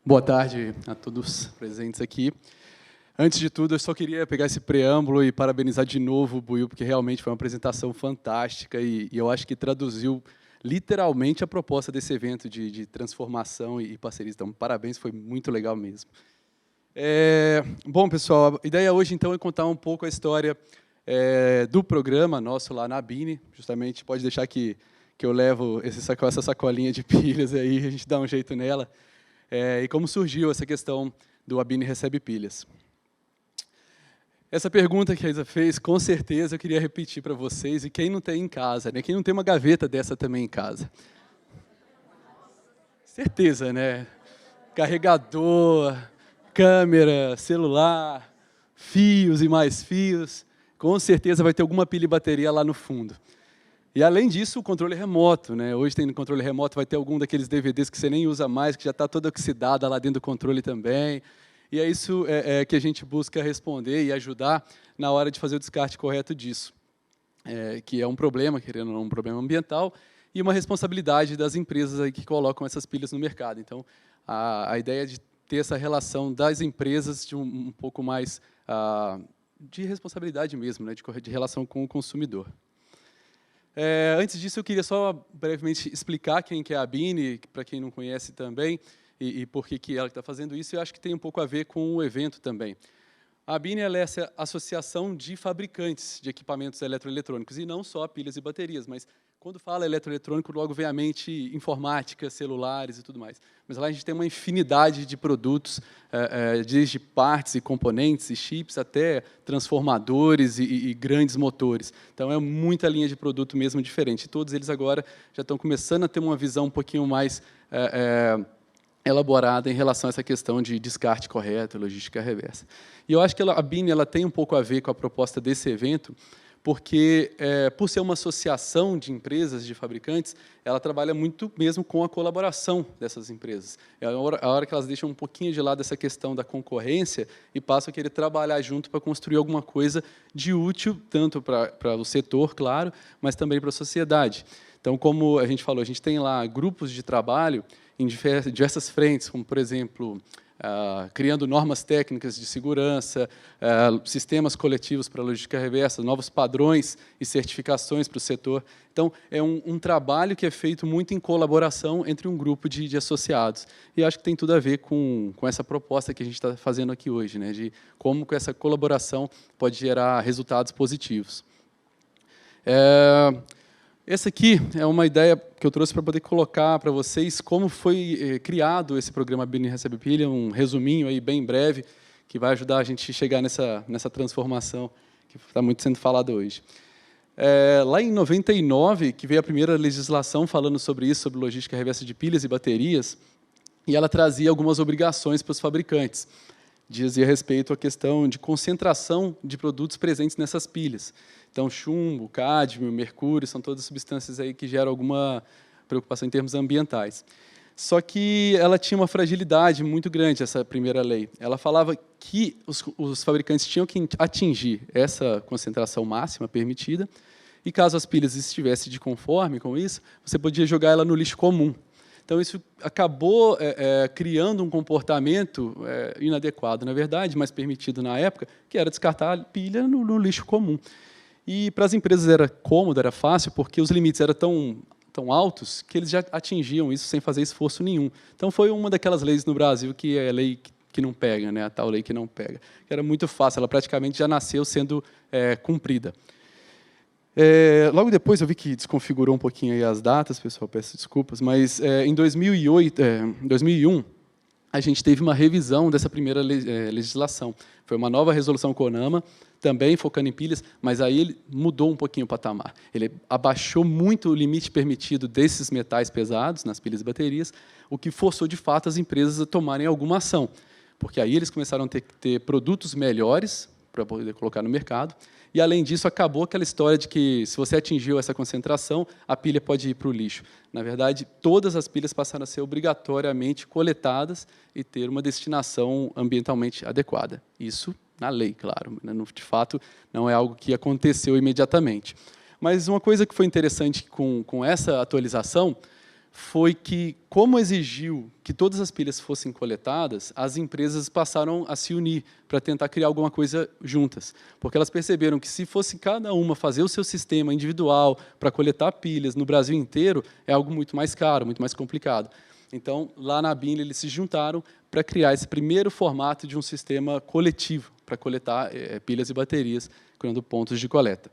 Boa tarde a todos presentes aqui. Antes de tudo, eu só queria pegar esse preâmbulo e parabenizar de novo o Buiu, porque realmente foi uma apresentação fantástica e eu acho que traduziu literalmente a proposta desse evento de transformação e parceria. Então, parabéns, foi muito legal mesmo. Bom, pessoal, a ideia hoje, então, é contar um pouco a história do programa nosso lá na ABINE. Justamente, pode deixar que eu levo essa sacolinha de pilhas aí, a gente dá um jeito nela. E como surgiu essa questão do ABINE recebe pilhas. Essa pergunta que a Isa fez, com certeza eu queria repetir para vocês, e quem não tem em casa, né? Quem não tem uma gaveta dessa também em casa? Certeza, né? Carregador, câmera, celular, fios e mais fios, com certeza vai ter alguma pilha e bateria lá no fundo. E, além disso, o controle remoto, né? Hoje tem no controle remoto, vai ter algum daqueles DVDs que você nem usa mais, que já está toda oxidada lá dentro do controle também. E é isso que a gente busca responder e ajudar na hora de fazer o descarte correto disso, que é um problema, querendo ou não, um problema ambiental, e uma responsabilidade das empresas aí que colocam essas pilhas no mercado. Então, a ideia é de ter essa relação das empresas de um pouco mais de responsabilidade mesmo, né? De relação com o consumidor. Antes disso, eu queria só brevemente explicar quem que é a ABINE, para quem não conhece também, e por que ela está fazendo isso, e eu acho que tem um pouco a ver com o evento também. A ABINE é essa associação de fabricantes de equipamentos eletroeletrônicos, e não só pilhas e baterias, mas quando fala eletroeletrônico, logo vem à mente informática, celulares e tudo mais. Mas lá a gente tem uma infinidade de produtos, desde partes e componentes e chips até transformadores e grandes motores. Então, é muita linha de produto mesmo diferente. E todos eles agora já estão começando a ter uma visão um pouquinho mais elaborada em relação a essa questão de descarte correto, logística reversa. E eu acho que a ABINE tem um pouco a ver com a proposta desse evento, porque, por ser uma associação de empresas, de fabricantes, ela trabalha muito mesmo com a colaboração dessas empresas. É a hora que elas deixam um pouquinho de lado essa questão da concorrência e passam a querer trabalhar junto para construir alguma coisa de útil, tanto para o setor, claro, mas também para a sociedade. Então, como a gente falou, a gente tem lá grupos de trabalho em diversas frentes, como, por exemplo, criando normas técnicas de segurança, sistemas coletivos para a logística reversa, novos padrões e certificações para o setor. Então, é um trabalho que é feito muito em colaboração entre um grupo de associados. E acho que tem tudo a ver com essa proposta que a gente está fazendo aqui hoje, né, de como essa colaboração pode gerar resultados positivos. Essa aqui é uma ideia que eu trouxe para poder colocar para vocês como foi criado esse programa ABINE Recebe Pilha, um resuminho aí bem breve, que vai ajudar a gente a chegar nessa transformação que está muito sendo falada hoje. Lá em 99, que veio a primeira legislação falando sobre isso, sobre logística reversa de pilhas e baterias, e ela trazia algumas obrigações para os fabricantes. Dizia respeito à questão de concentração de produtos presentes nessas pilhas. Então, chumbo, cádmio, mercúrio, são todas substâncias aí que geram alguma preocupação em termos ambientais. Só que ela tinha uma fragilidade muito grande, essa primeira lei. Ela falava que os fabricantes tinham que atingir essa concentração máxima permitida, e caso as pilhas estivessem de conforme com isso, você podia jogar ela no lixo comum. Então, isso acabou criando um comportamento inadequado, na verdade, mas permitido na época, que era descartar a pilha no lixo comum. E, para as empresas, era cômodo, era fácil, porque os limites eram tão altos que eles já atingiam isso sem fazer esforço nenhum. Então, foi uma daquelas leis no Brasil que é a lei que não pega, né, a tal lei que não pega. Que era muito fácil, ela praticamente já nasceu sendo cumprida. Logo depois, eu vi que desconfigurou um pouquinho aí as datas, pessoal, peço desculpas, mas em 2001, a gente teve uma revisão dessa primeira legislação. Foi uma nova resolução CONAMA, também focando em pilhas, mas aí ele mudou um pouquinho o patamar. Ele abaixou muito o limite permitido desses metais pesados, nas pilhas e baterias, o que forçou, de fato, as empresas a tomarem alguma ação, porque aí eles começaram a ter produtos melhores para poder colocar no mercado, e, além disso, acabou aquela história de que, se você atingiu essa concentração, a pilha pode ir para o lixo. Na verdade, todas as pilhas passaram a ser obrigatoriamente coletadas e ter uma destinação ambientalmente adequada. Isso na lei, claro. De fato, não é algo que aconteceu imediatamente. Mas uma coisa que foi interessante com essa atualização foi que, como exigiu que todas as pilhas fossem coletadas, as empresas passaram a se unir para tentar criar alguma coisa juntas. Porque elas perceberam que, se fosse cada uma fazer o seu sistema individual para coletar pilhas no Brasil inteiro, é algo muito mais caro, muito mais complicado. Então, lá na Binly, eles se juntaram para criar esse primeiro formato de um sistema coletivo para coletar pilhas e baterias, criando pontos de coleta.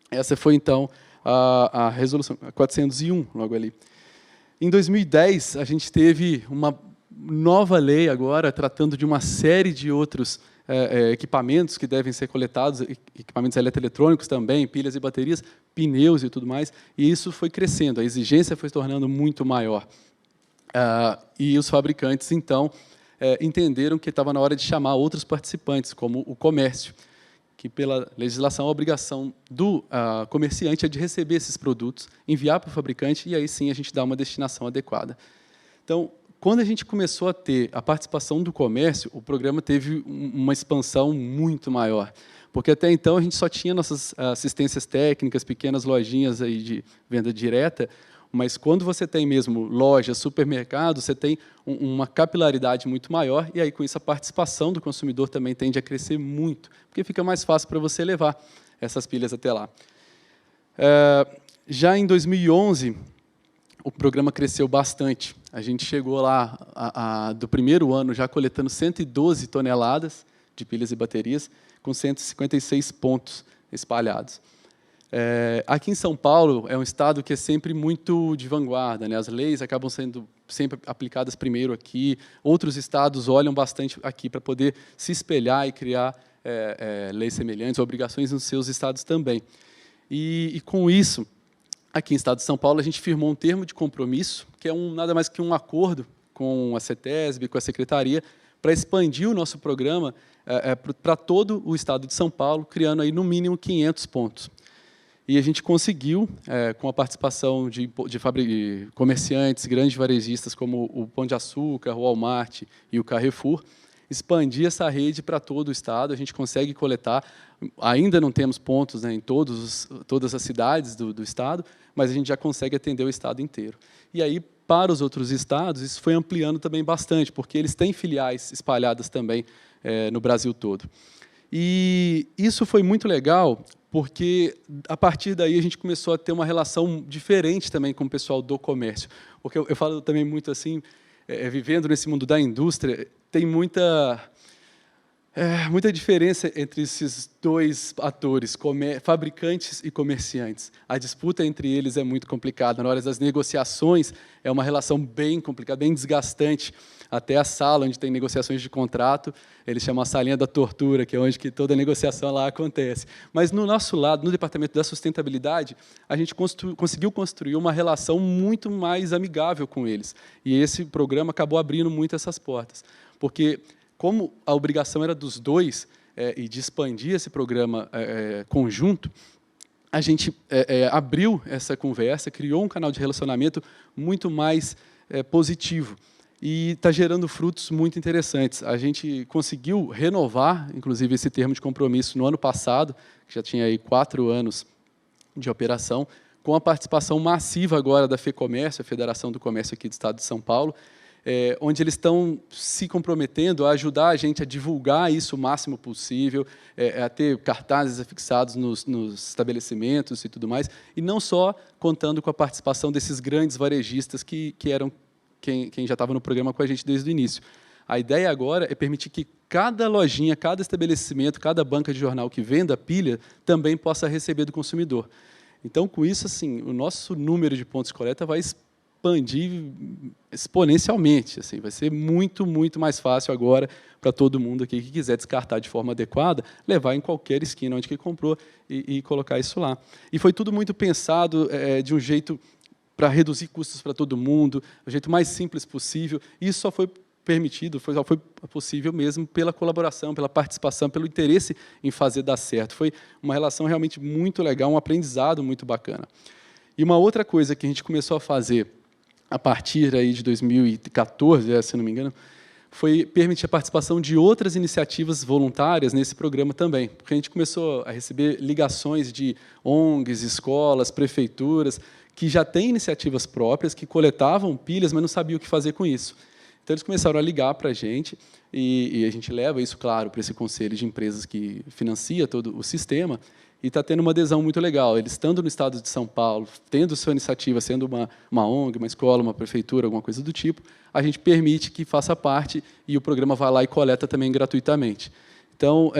Essa foi, então, a resolução 401, logo ali. Em 2010, a gente teve uma nova lei agora, tratando de uma série de outros equipamentos que devem ser coletados, equipamentos eletroeletrônicos também, pilhas e baterias, pneus e tudo mais, e isso foi crescendo, a exigência foi se tornando muito maior. E os fabricantes, então, entenderam que estava na hora de chamar outros participantes, como o comércio, que, pela legislação, a obrigação do comerciante é de receber esses produtos, enviar para o fabricante, e aí sim a gente dá uma destinação adequada. Então, quando a gente começou a ter a participação do comércio, o programa teve uma expansão muito maior, porque até então a gente só tinha nossas assistências técnicas, pequenas lojinhas aí de venda direta, mas quando você tem mesmo lojas, supermercados, você tem uma capilaridade muito maior, e aí, com isso, a participação do consumidor também tende a crescer muito, porque fica mais fácil para você levar essas pilhas até lá. Já em 2011, o programa cresceu bastante. A gente chegou lá, do primeiro ano, já coletando 112 toneladas de pilhas e baterias, com 156 pontos espalhados. Aqui em São Paulo, é um estado que é sempre muito de vanguarda, né? As leis acabam sendo sempre aplicadas primeiro aqui, outros estados olham bastante aqui para poder se espelhar e criar leis semelhantes, obrigações nos seus estados também. E com isso, aqui em estado de São Paulo, a gente firmou um termo de compromisso, que é nada mais que um acordo com a CETESB, com a Secretaria, para expandir o nosso programa para todo o estado de São Paulo, criando aí, no mínimo, 500 pontos. E a gente conseguiu, com a participação de comerciantes, grandes varejistas, como o Pão de Açúcar, o Walmart e o Carrefour, expandir essa rede para todo o estado. A gente consegue coletar, ainda não temos pontos, né, em todas as cidades do estado, mas a gente já consegue atender o estado inteiro. E aí, para os outros estados, isso foi ampliando também bastante, porque eles têm filiais espalhadas também no Brasil todo. E isso foi muito legal, porque, a partir daí, a gente começou a ter uma relação diferente também com o pessoal do comércio. Porque eu falo também muito assim, vivendo nesse mundo da indústria, tem muita diferença entre esses dois atores, fabricantes e comerciantes. A disputa entre eles é muito complicada. Na hora das negociações, é uma relação bem complicada, bem desgastante. Até a sala onde tem negociações de contrato, eles chamam a salinha da tortura, que é onde toda a negociação lá acontece. Mas, no nosso lado, no Departamento da Sustentabilidade, a gente conseguiu construir uma relação muito mais amigável com eles. E esse programa acabou abrindo muito essas portas. Porque, como a obrigação era dos dois, e de expandir esse programa conjunto, a gente abriu essa conversa, criou um canal de relacionamento muito mais positivo. E está gerando frutos muito interessantes. A gente conseguiu renovar, inclusive, esse termo de compromisso no ano passado, que já tinha aí 4 anos de operação, com a participação massiva agora da FEComércio, a Federação do Comércio aqui do Estado de São Paulo, onde eles estão se comprometendo a ajudar a gente a divulgar isso o máximo possível, a ter cartazes afixados nos estabelecimentos e tudo mais, e não só contando com a participação desses grandes varejistas que eram quem já estava no programa com a gente desde o início. A ideia agora é permitir que cada lojinha, cada estabelecimento, cada banca de jornal que venda pilha também possa receber do consumidor. Então, com isso, assim, o nosso número de pontos de coleta vai expandir exponencialmente. Assim, vai ser muito, muito mais fácil agora para todo mundo aqui que quiser descartar de forma adequada, levar em qualquer esquina onde que comprou e colocar isso lá. E foi tudo muito pensado de um jeito para reduzir custos para todo mundo, do jeito mais simples possível. E isso só foi permitido, só foi possível mesmo pela colaboração, pela participação, pelo interesse em fazer dar certo. Foi uma relação realmente muito legal, um aprendizado muito bacana. E uma outra coisa que a gente começou a fazer a partir aí de 2014, se não me engano, foi permitir a participação de outras iniciativas voluntárias nesse programa também, porque a gente começou a receber ligações de ONGs, escolas, prefeituras, que já têm iniciativas próprias, que coletavam pilhas, mas não sabiam o que fazer com isso. Então, eles começaram a ligar para a gente, e a gente leva isso, claro, para esse conselho de empresas que financia todo o sistema, e está tendo uma adesão muito legal. Eles, estando no estado de São Paulo, tendo sua iniciativa, sendo uma ONG, uma escola, uma prefeitura, alguma coisa do tipo, a gente permite que faça parte, e o programa vai lá e coleta também gratuitamente. Então,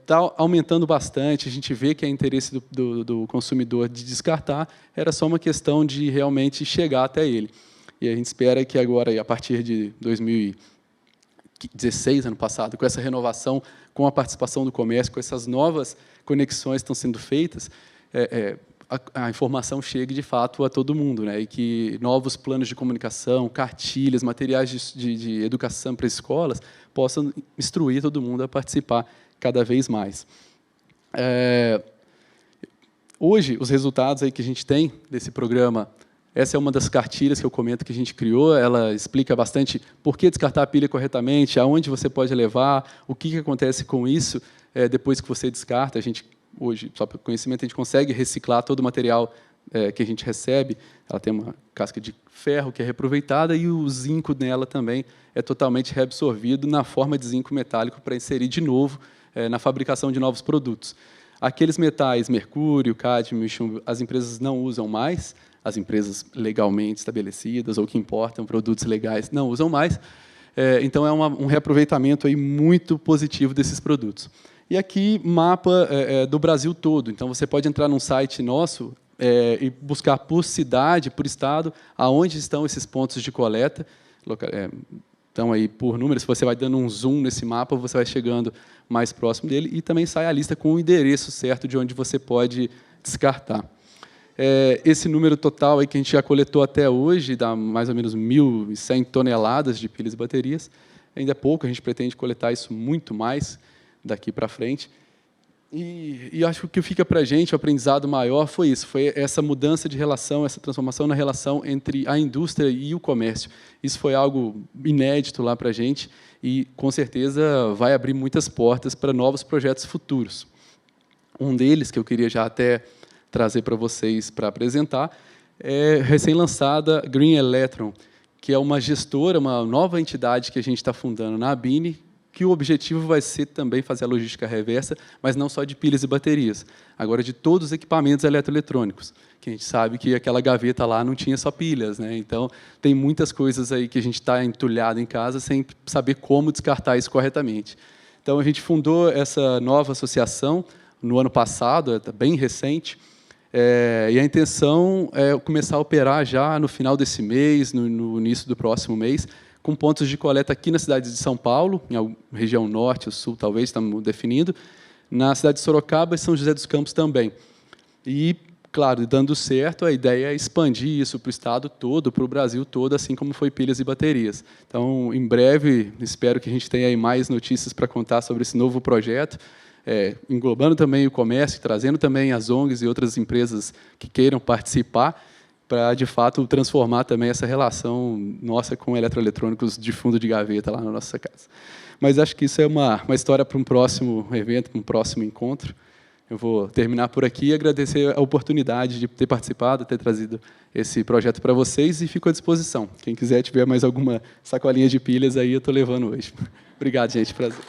está aumentando bastante, a gente vê que é interesse do consumidor de descartar, era só uma questão de realmente chegar até ele. E a gente espera que agora, a partir de 2016, ano passado, com essa renovação, com a participação do comércio, com essas novas conexões que estão sendo feitas, a informação chegue, de fato, a todo mundo, né? E que novos planos de comunicação, cartilhas, materiais de educação para escolas possam instruir todo mundo a participar cada vez mais. Hoje, os resultados aí que a gente tem desse programa, essa é uma das cartilhas que eu comento que a gente criou, ela explica bastante por que descartar a pilha corretamente, aonde você pode levar, o que acontece com isso depois que você descarta. A gente, hoje, só para conhecimento, a gente consegue reciclar todo o material que a gente recebe. Ela tem uma casca de ferro que é reaproveitada e o zinco nela também é totalmente reabsorvido na forma de zinco metálico para inserir de novo na fabricação de novos produtos. Aqueles metais, mercúrio, cádmio e chumbo, as empresas não usam mais, as empresas legalmente estabelecidas ou que importam produtos legais não usam mais. Então, é um reaproveitamento aí muito positivo desses produtos. E aqui, mapa do Brasil todo. Então, você pode entrar num site nosso e buscar por cidade, por estado, aonde estão esses pontos de coleta. Então, aí, por números, você vai dando um zoom nesse mapa, você vai chegando mais próximo dele, e também sai a lista com o endereço certo de onde você pode descartar. Esse número total aí que a gente já coletou até hoje, dá mais ou menos 1.100 toneladas de pilhas e baterias. Ainda é pouco, a gente pretende coletar isso muito mais daqui para frente. E acho que o que fica para a gente, o aprendizado maior, foi isso, foi essa mudança de relação, essa transformação na relação entre a indústria e o comércio. Isso foi algo inédito lá para a gente e, com certeza, vai abrir muitas portas para novos projetos futuros. Um deles, que eu queria já até trazer para vocês para apresentar, é recém-lançada Green Electron, que é uma gestora, uma nova entidade que a gente está fundando na ABINE, que o objetivo vai ser também fazer a logística reversa, mas não só de pilhas e baterias, agora de todos os equipamentos eletroeletrônicos, que a gente sabe que aquela gaveta lá não tinha só pilhas, né? Então, tem muitas coisas aí que a gente está entulhado em casa sem saber como descartar isso corretamente. Então, a gente fundou essa nova associação no ano passado, é bem recente, e a intenção é começar a operar já no final desse mês, no início do próximo mês, com pontos de coleta aqui na cidade de São Paulo, em região norte ou sul, talvez, estamos definindo, na cidade de Sorocaba e São José dos Campos também. E, claro, dando certo, a ideia é expandir isso para o estado todo, para o Brasil todo, assim como foi pilhas e baterias. Então, em breve, espero que a gente tenha aí mais notícias para contar sobre esse novo projeto, englobando também o comércio, trazendo também as ONGs e outras empresas que queiram participar, para, de fato, transformar também essa relação nossa com eletroeletrônicos de fundo de gaveta lá na nossa casa. Mas acho que isso é uma história para um próximo evento, para um próximo encontro. Eu vou terminar por aqui e agradecer a oportunidade de ter participado, ter trazido esse projeto para vocês e fico à disposição. Quem quiser tiver mais alguma sacolinha de pilhas, aí eu estou levando hoje. Obrigado, gente. Prazer.